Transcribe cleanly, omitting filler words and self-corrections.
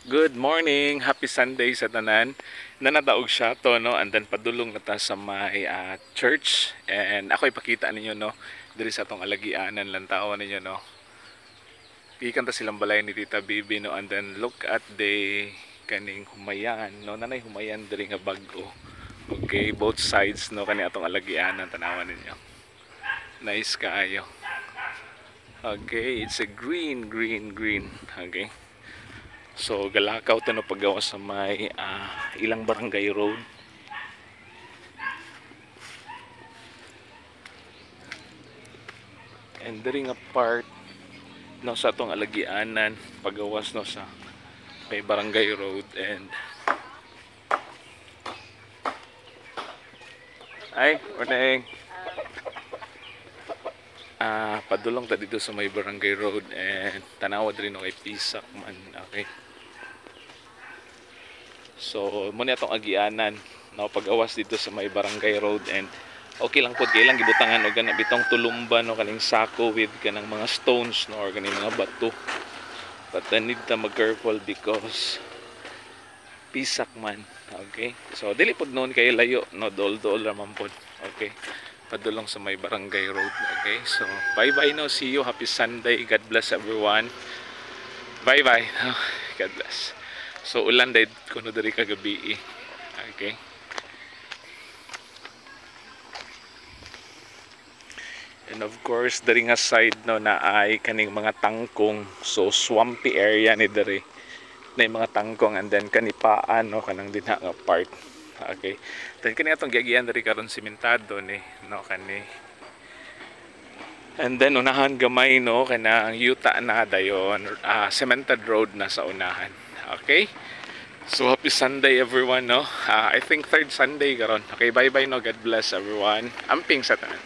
Good morning, happy Sunday sa tanan. Nanadaog siya to no, and then padulong na ta sa may church, and ako ipakita ninyo no diri sa atong alagianan lang taon ninyo no. Gikan ta silang balay ni Tita Bibi no, and then look at the kaning humayan no, nanay humayan diri nga bag-o. Okay, both sides no kani atong alagianan tanawan ninyo. Nice kaayo. Okay, it's a green. Okay. So galakaw to no paggawa sa may ilang barangay road. And diri nga part no sa atong alagianan paggawas no sa may barangay road, and ay morning. Padulong ta dito sa may barangay road, and tanawa diri no kay Pisak man. Okay. So muna atong agianan no pag-awas dito sa may barangay road, and okay lang pod kay lang gibutangan og kana bitong tulumba no kaning sako with kanang mga stones no or kaning mga bato. But I need to mag careful because pisak man. Okay, so dili pod noon kay layo no, dol-dol ra man pod. Okay, padulong sa may barangay road. Okay, so bye bye no, see you, happy Sunday, God bless everyone, bye bye. God bless. So ulan dahil kuno dari kagabi. Okay. And of course dari nga side no na ay kaning mga tangkong, so swampy area ni dari na yung mga tangkong, and then kanipaan no kanang dinha nga part. Okay. Then kani atong giagian dari karon simentado ni no kani. And then unahan gamay no kana ang yuta na dayon cemented road na sa unahan. Okay? So happy Sunday everyone no. I think third Sunday karon. Okay, bye bye no. God bless everyone. Amping sa tanan.